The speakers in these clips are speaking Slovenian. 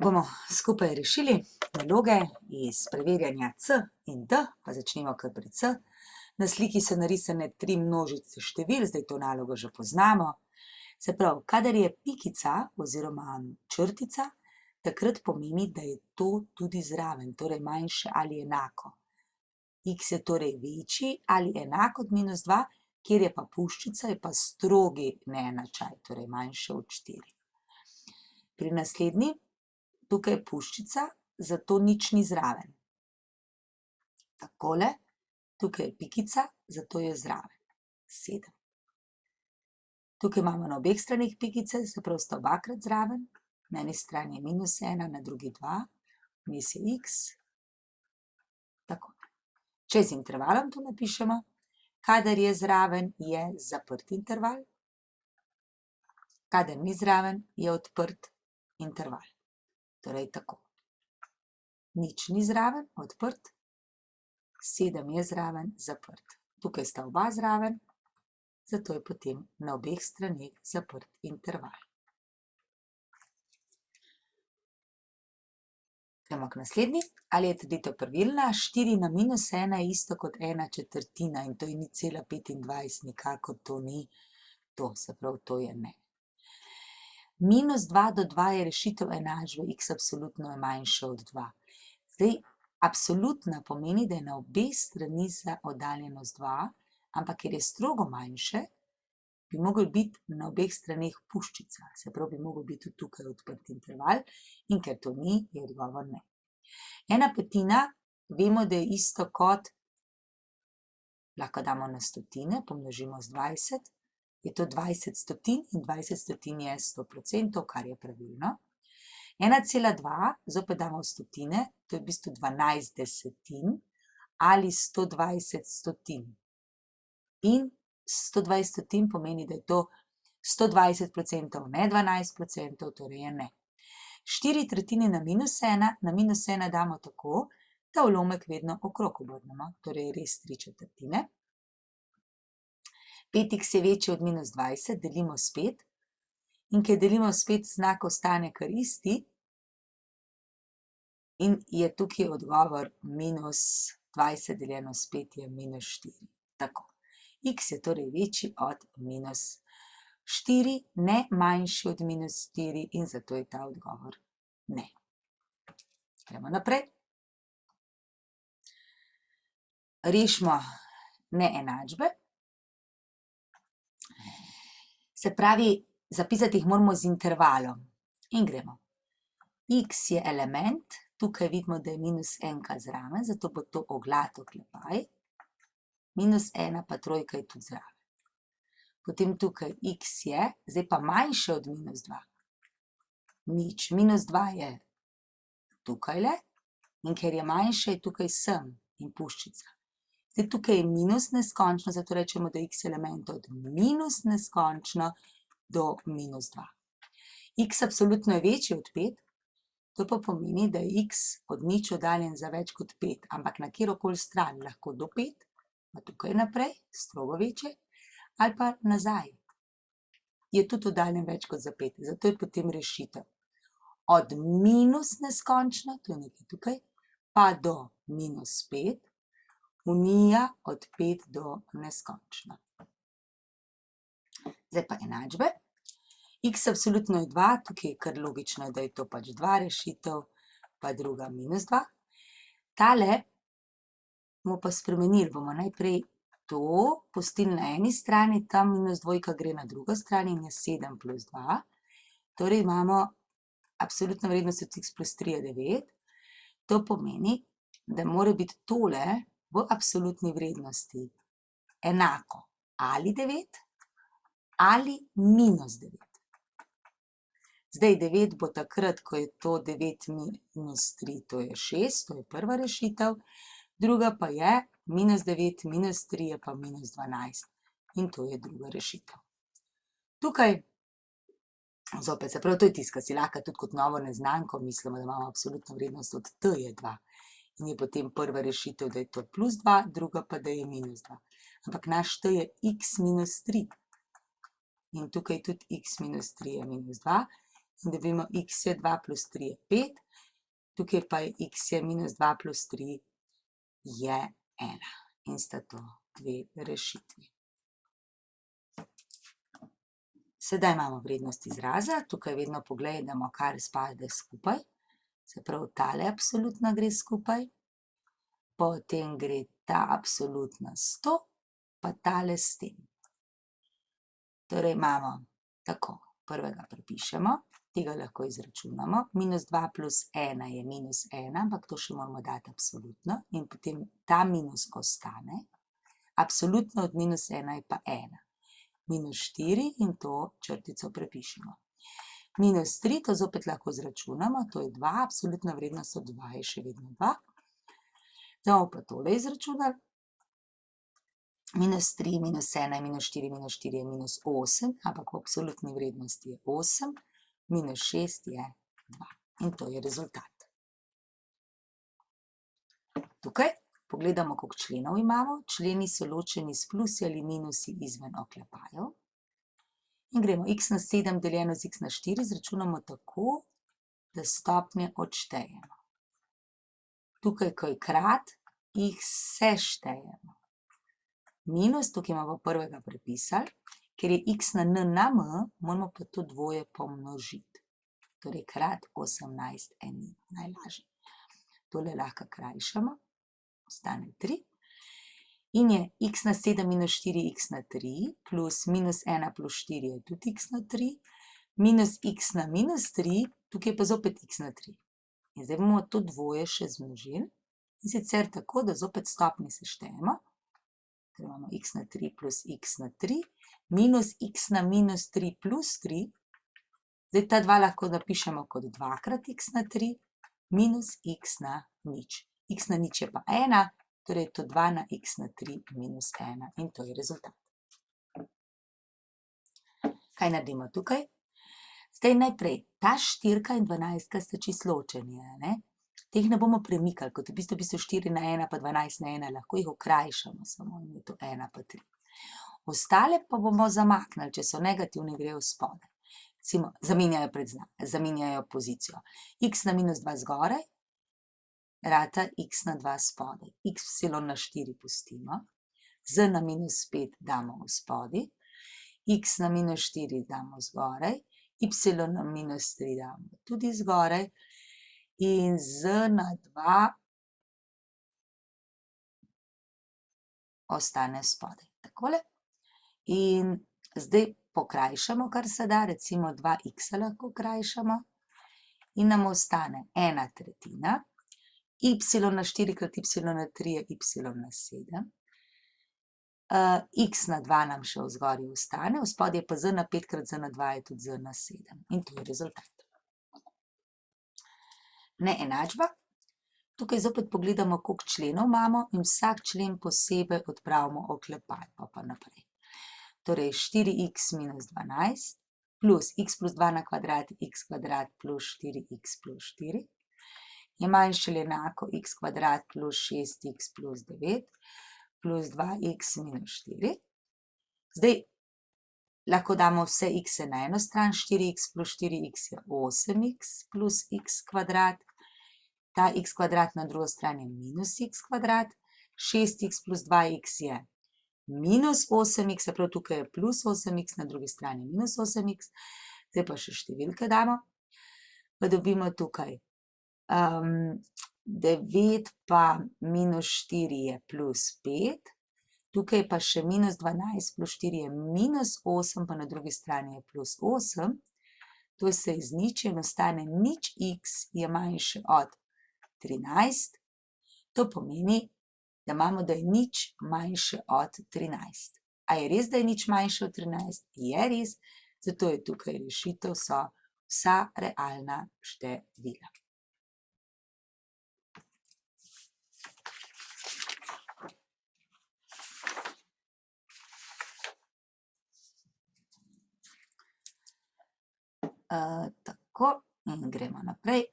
Bomo skupaj rešili naloge iz preverjanja C in D, pa začnemo kar pri C. Na sliki so narisane 3 množice števil, zdaj to nalogo že poznamo. Se pravi, kadar je pikica oziroma črtica, takrat pomeni, da je to tudi zraven, torej manjše ali enako. X je torej večji ali enako od -2, kjer je pa puščica, je pa strogi neenačaj, torej manjše od 4. Pri naslednji, tukaj je puščica, zato nič ni zraven. Takole, tukaj je pikica, zato je zraven 7. Tukaj imamo na obeh straneh pikice, se pravi sta obakrat zraven, na eni strani je -1, na drugi 2, vmes je x, tako. Če z intervalom to napišemo, kadar je zraven, je zaprt interval, kadar ni zraven, je odprt interval. Torej tako. Nič ni zraven, odprt, 7 je zraven, zaprt. Tukaj sta oba zraven, zato je potem na obeh straneh zaprt interval. Gremo k naslednji. Ali je trditev pravilna? 4 na -1 je isto kot 1/4 in to je 0,25, nikakor to ni to, se pravi, to je ne. -2 do 2 je rešitev enačbe, x absolutno je manjše od 2. Zdaj, absolutna pomeni, da je na obeh strani za oddaljenost 2, ampak ker je strogo manjše, bi mogel biti na obeh straneh puščica, se pravi, bi mogel biti tudi tukaj odprt interval in ker to ni, je odgovor ne. 1/5 vemo, da je isto kot, lahko damo na stotine, pomnožimo z 20, je to 20 stotin in 20 stotin je 100%, kar je pravilno. 1,2 zopet damo v stotine, to je v bistvu 12 desetin ali 120 stotin. In 120 stotin pomeni, da je to 120%, ne 12%, torej je ne. 4/3 na -1, na -1 damo tako, da ulomek vedno okrog obrnemo, torej res 3/4. 5x je večji od -20, delimo s 5 in ker delimo s 5, znak ostane kar isti in je tukaj odgovor -20 deljeno s 5 je -4. Tako. X je torej večji od -4, ne manjši od -4 in zato je ta odgovor ne. Gremo naprej. Rešimo neenačbe. Se pravi, zapisati jih moramo z intervalom. In gremo. X je element, tukaj vidimo, da je -1 zraven, zato bo to oglat oklepaj. -1 pa trojka je tudi zraven. Potem tukaj x je, zdaj pa manjše od -2. Nič, -2 je tukajle in ker je manjše, je tukaj sem in puščica. Zdaj tukaj je minus neskončno, zato rečemo, da je x element od minus neskončno do -2. X absolutno je večji od 5, to pa pomeni, da je x od nič oddaljen za več kot 5, ampak na kjerokoli stran, lahko do 5, pa tukaj naprej, strogo večje, ali pa nazaj. Je tudi oddaljen več kot za 5, zato je potem rešitev. Od minus neskončno, to je nekaj tukaj, pa do -5, unija od 5 do neskončno. Zdaj pa enačbe. X absolutno je 2, tukaj je kar logično, da je to pač 2 rešitev, pa druga -2. Tale bomo pa spremenili, bomo najprej to pustili na eni strani, tam -2 gre na drugo stran in je 7 plus 2. Torej imamo absolutno vrednost od x plus 3 je 9. To pomeni, da mora biti tole v absolutni vrednosti enako ali 9 ali -9. Zdaj 9 bo takrat, ko je to 9 minus 3, to je 6, to je prva rešitev, druga pa je -9 minus 3 je pa -12 in to je druga rešitev. Tukaj zopet, se pravi, to je tisto, kar si lahko tudi kot novo neznanko mislimo, da imamo absolutno vrednost od t je 2 in je potem prva rešitev, da je to plus 2, druga pa, da je -2. Ampak naš t je x minus 3 in tukaj tudi x minus 3 je -2 In dobimo x je 2 plus 3 je 5, tukaj pa je x je minus 2 plus 3 je 1. In sta to dve rešitvi. Sedaj imamo vrednost izraza, tukaj vedno pogledamo, kar spade skupaj. Se pravi, tale absolutna gre skupaj, potem gre ta absolutna s to, pa tale s tem. Torej imamo tako, prvega prepišemo, tega lahko izračunamo, minus 2 plus 1 je minus 1, ampak to še moramo dati absolutno in potem ta minus ostane, absolutno od minus 1 je pa 1. Minus 4 in to črtico prepišemo. Minus 3, to zopet lahko izračunamo, to je 2, absolutna vrednost od 2 je še vedno 2. Zdaj bomo pa tole izračunali. Minus 3, minus 1, minus 4, minus 4 je minus 8, ampak v absolutni vrednosti je 8, minus 6 je 2. In to je rezultat. Tukaj pogledamo, koliko členov imamo. Členi so ločeni s plusi ali minusi izven oklepajev. In gremo x na 7 deljeno z x na 4, izračunamo tako, da stopnje odštejemo. Tukaj, ko je krat, jih seštejemo. Minus, tukaj imamo prvega prepisali, ker je x na n na m, moramo pa to dvoje pomnožiti. Torej krat 18 eni, najlažje. Tole lahko krajšamo, ostane 3. In je x na 7 minus 4x na 3, plus minus 1 plus 4 je tudi x na 3, minus x na minus 3, tukaj pa zopet x na 3. In zdaj bomo to dvoje še zmnožili, in sicer tako, da zopet stopnje seštejemo. Torej imamo x na 3 plus x na 3, minus x na minus 3 plus 3. Zdaj ta dva lahko napišemo kot 2 krat x na 3, minus x na nič. X na nič je pa 1, torej je to 2 na x na 3 minus 1 in to je rezultat. Kaj naredimo tukaj? Zdaj najprej, ta 4 in 12 sta čisto ločeni, ne? Teh ne bomo premikali, kot v bistvu 4 na 1 pa 12 na 1, lahko jih okrajšamo samo in je to 1 pa 3. Ostale pa bomo zamaknili, če so negativne, grejo spodaj. Recimo, zamenjajo pozicijo. X na minus 2 zgoraj, rata x na 2 spodaj. Y na 4 pustimo, z na minus 5 damo v spodaj, x na minus 4 damo zgoraj, y na minus 3 damo tudi zgoraj in z na 2 ostane spodaj. Takole. In zdaj pokrajšamo, kar se da, recimo 2x lahko krajšamo in nam ostane 1/3. Y na 4 krat y na 3 je y na 7. X na 2 nam še v zgorju ostane, v spodje pa z na 5 krat z na 2 je tudi z na 7. In to je rezultat. Neenačba. Tukaj zopet pogledamo, koliko členov imamo in vsak člen posebej odpravimo oklepaj, pa naprej. Torej 4x minus 12 plus x plus 2 na kvadrat x kvadrat plus 4x plus 4 je manjše ali enako x kvadrat plus 6x plus 9 plus 2x minus 4. Zdaj lahko damo vse x na eno stran, 4x plus 4x je 8x plus x kvadrat, ta x kvadrat na drugo stran je minus x kvadrat, 6x plus 2x je minus 8x, se pravi tukaj je plus 8x, na drugi strani minus 8x, zdaj pa še številke damo, pa dobimo tukaj 9 pa minus 4 je plus 5, tukaj pa še minus 12 plus 4 je minus 8, pa na drugi strani je plus 8, to se izniči in ostane nič x je manjše od 13, to pomeni, da imamo, da je nič manjše od 13. A je res, da je nič manjše od 13? Je res, zato je tukaj rešitev so vsa realna števila. Tako, in gremo naprej.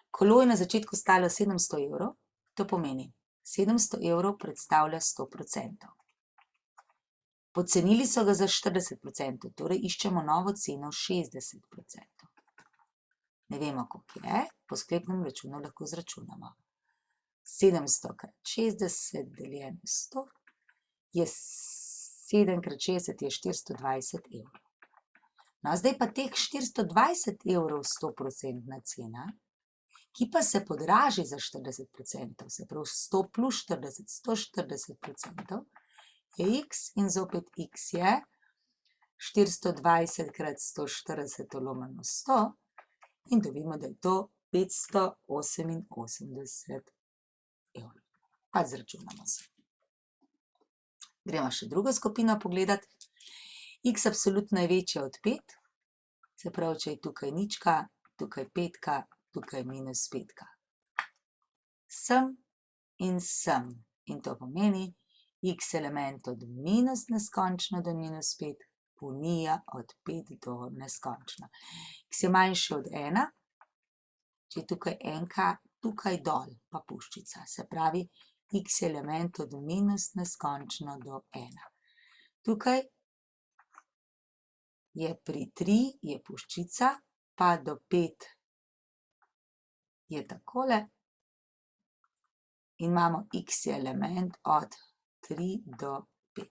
Kolo je na začetku stalo 700 evrov, to pomeni, 700 evrov predstavlja 100%. Pocenili so ga za 40%, torej iščemo novo ceno 60%. Ne vemo, koliko je, po sklepnem računu lahko izračunamo. 700 krat 60 deljeno 100 je 7 krat 60 je 420 evrov. No, zdaj pa teh 420 evrov 100% cena, ki pa se podraži za 40%, se pravi 100 plus 40, 140%, je x in zopet x je 420 krat 140 lomeno 100 in dobimo, da je to 588 evrov. Pa izračunamo se. Gremo še drugo skupino pogledati. X absolutno je večja od 5, se pravi, če je tukaj nička, tukaj petka, tukaj minus petka. Sem in sem. In to pomeni, x element od minus neskončno do minus 5, unija od 5 do neskončno. X je manjše od 1, če je tukaj enka, tukaj dol pa puščica. Se pravi, x je element od minus neskončno do 1. Tukaj je pri 3 je puščica, pa do 5 je takole. In imamo x je element od 3 do 5.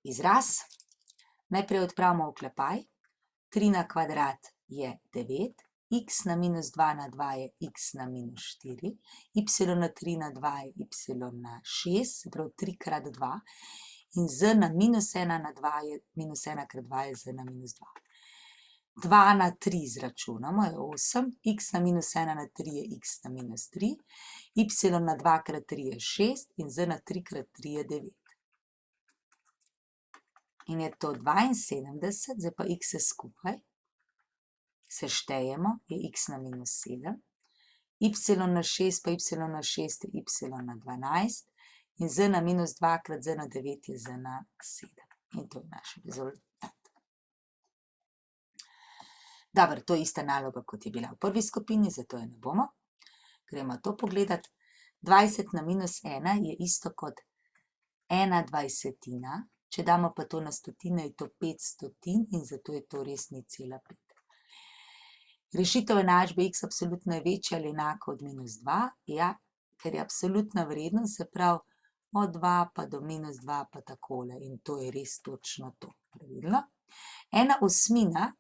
Izraz. Najprej odpravimo oklepaj. 3 na kvadrat je 9, x na minus 2 na 2 je x na minus 4, y na 3 na 2 je y na 6, se pravi 3 krat 2, in z na minus 1 na 2 je minus 1 krat 2 je z na minus 2. 2 na 3 izračunamo, je 8, x na minus 1 na 3 je x na minus 3, y na 2 krat 3 je 6 in z na 3 krat 3 je 9. In je to 72, zdaj pa x skupaj, seštejemo, je x na minus 7, y na 6 pa y na 6 je y na 12 in z na minus 2 krat z na 9 je z na 7. In to je naš rezultat. Dobro, to je ista naloga, kot je bila v prvi skupini, zato je ne bomo. Gremo to pogledati. 20 na minus 1 je isto kot 1/20, če damo pa to na stotine, je to 5 stotin in zato je to res 0,5. Rešitev enačbe x absolutno je večja ali enaka od minus 2, ja, ker je absolutna vrednost, se pravi od 2 pa do minus 2 pa takole in to je res točno to. Pravilno. 1/8,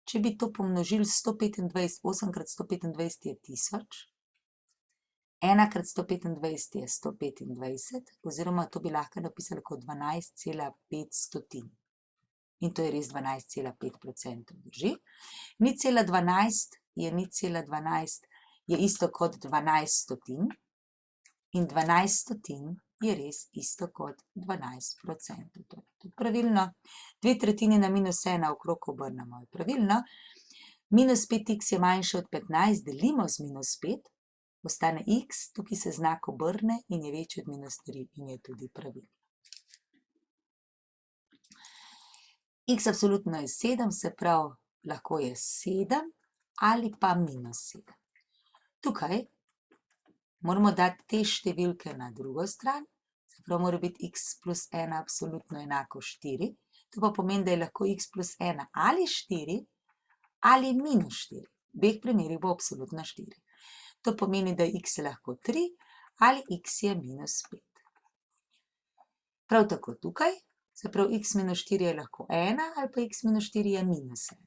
če bi to pomnožili 125, 8 krat 125 je 1000, 1 krat 125 je 125, oziroma to bi lahko napisali kot 12,5 stotin. In to je res 12,5%, drži. 0,12 je 0,12 je isto kot 12 stotin in 12 stotin je res isto kot 12%. To je tudi pravilno. 2/3 na minus 1 okrog obrnemo je pravilno. Minus 5x je manjše od 15, delimo z minus 5, ostane x, tukaj se znak obrne in je večji od minus 3 in je tudi pravilno. X absolutno je 7, se pravi, lahko je 7 ali pa minus 7. Tukaj moramo dati te številke na drugo stran, se pravi, mora biti x plus 1 absolutno enako 4. To pa pomeni, da je lahko x plus 1 ali 4 ali minus 4. V obeh primerih bo absolutno 4. To pomeni, da je x lahko 3 ali x je minus 5. Prav tako tukaj, se pravi, x minus 4 je lahko 1 ali pa x minus 4 je minus 1.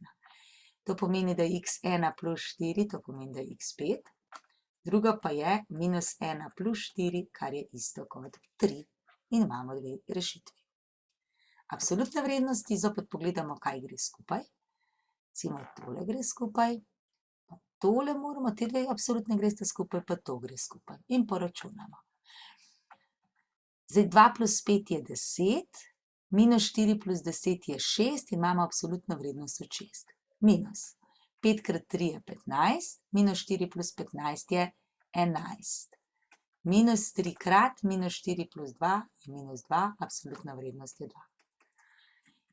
To pomeni, da je x 1 plus 4, to pomeni, da je x 5. Drugo pa je minus 1 plus 4, kar je isto kot 3. In imamo dve rešitvi. Absolutne vrednosti, zopet pogledamo, kaj gre skupaj. Recimo, tole gre skupaj, pa tole moramo, te dve absolutne gresta skupaj, pa to gre skupaj. In poračunamo. Zdaj 2 plus 5 je 10, minus 4 plus 10 je 6 in imamo absolutno vrednost od 6. Minus 5 krat 3 je 15, minus 4 plus 15 je 11. Minus 3 krat minus 4 plus 2 je minus 2, absolutna vrednost je 2.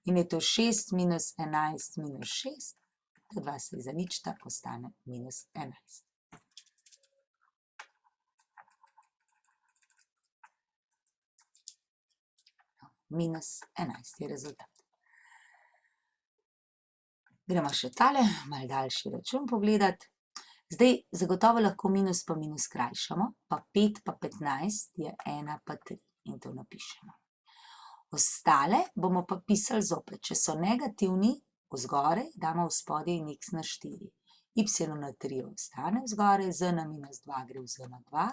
In je to 6 minus 11 minus 6, to 2 se izaničita, ostane minus 11. Minus 11 je rezultat. Gremo še tale, malo daljši račun pogledati. Zdaj zagotovo lahko minus pa minus krajšamo, pa 5 pa 15 je 1 pa 3 in to napišemo. Ostale bomo pa pisali zopet, če so negativni, vzgoraj damo vspodaj in x na 4. Y na 3 ostane vzgoraj, z na minus 2 gre v z na 2,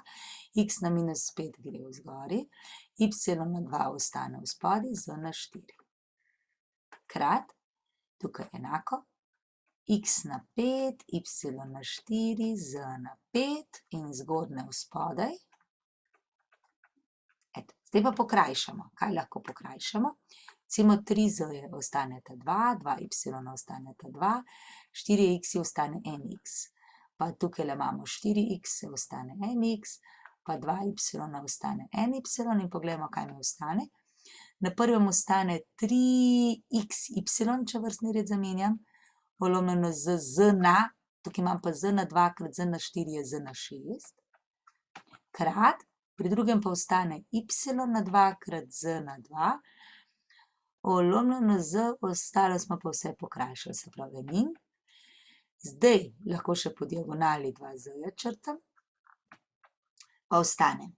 x na minus 5 gre vzgoraj, y na 2 ostane vspodaj, z na 4. Krat, tukaj enako, x na 5, y na 4, z na 5 in zgornje vspodaj. Eto, zdaj pa pokrajšamo. Kaj lahko pokrajšamo? Recimo 3z ostaneta 2, 2y ostaneta 2, 4x ostane 1x. Pa tukaj imamo 4x ostane 1x, pa 2y ostane 1y in poglejmo, kaj mi ostane. Na prvem ostane 3xy, če vrstni red zamenjam, polomljeno z na, tukaj imam pa z na 2 krat z na 4 je z na 6, krat, pri drugem pa ostane y na 2 krat z na 2, polomljeno z, ostalo smo pa vse pokrajšali, se pravi ni. Zdaj lahko še po diagonali 2z črtam, pa ostane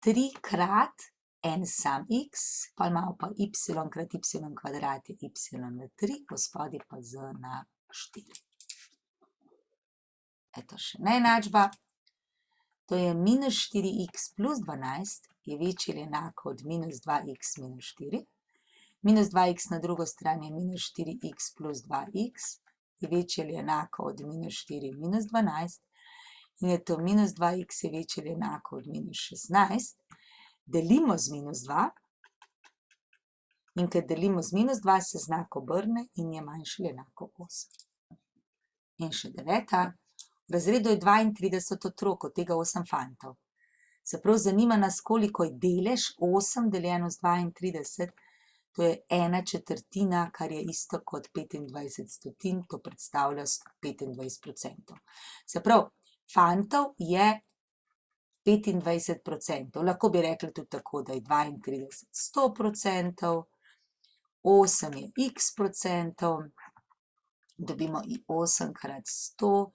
3 krat en sam x, pa imamo pa y krat y kvadrat je y na 3, vspodaj pa z na 4. Eto še neenačba. To je minus 4x plus 12 je večje ali enako od minus 2x minus 4. Minus 2x na drugo stran je minus 4x plus 2x je večje ali enako od minus 4 minus 12. In je to minus 2x je večje ali enako od minus 16. Delimo z minus 2 in ker delimo z minus 2 se znak obrne in je manjši ali enako 8. In še 9. V razredu je 32 otrok, od tega 8 fantov. Se prav zanima nas, koliko je delež 8 deljeno z 32, to je 1/4, kar je isto kot 25 to predstavlja 25%. Se prav, fantov je 25%, lahko bi rekli tudi tako, da je 32 100%, 8 je x%, dobimo i 8 krat 100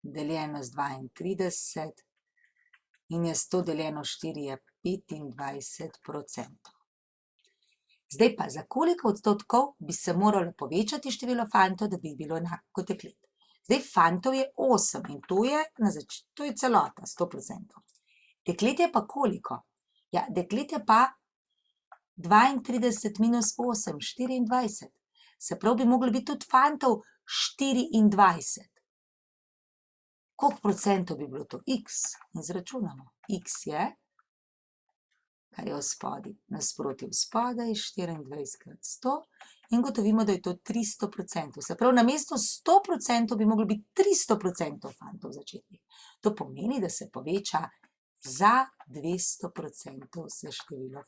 deljeno z 32 in je 100 deljeno 4 je 25%. Zdaj pa, za koliko odstotkov bi se moralo povečati število fantov, da bi bilo enako kot deklet? Zdaj, fantov je 8 in to je celota, 100%. Deklet je pa koliko? Ja, deklet je pa 32 minus 8, 24. Se prav bi mogli biti tudi fantov 24. Koliko procentov bi bilo to? X. Izračunamo. X je, kar je vspodaj, nasproti vspodaj, 24 krat 100 in gotovimo, da je to 300%. Se prav, namesto 100% bi moglo biti 300% fantov začetnih. To pomeni, da se poveča za 200% vse število